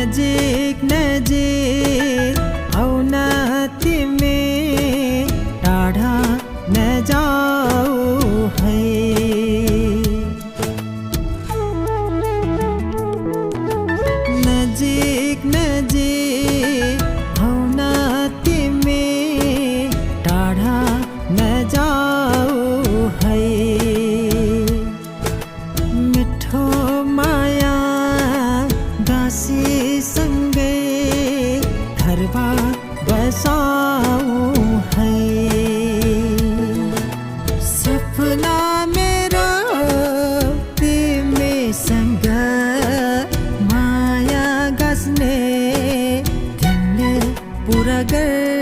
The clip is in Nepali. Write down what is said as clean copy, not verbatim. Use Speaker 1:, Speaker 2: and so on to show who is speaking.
Speaker 1: नजिक नजिक आउन तिमी टाढा नजाऊ है नजिक नजिक आउन तिमी टाढा नजाऊ है मिठो माया दासीसँगै घरमा बसाऊ है सपना मेरो तिमीसँग माया गाँच्ने तिमीले पुरा गर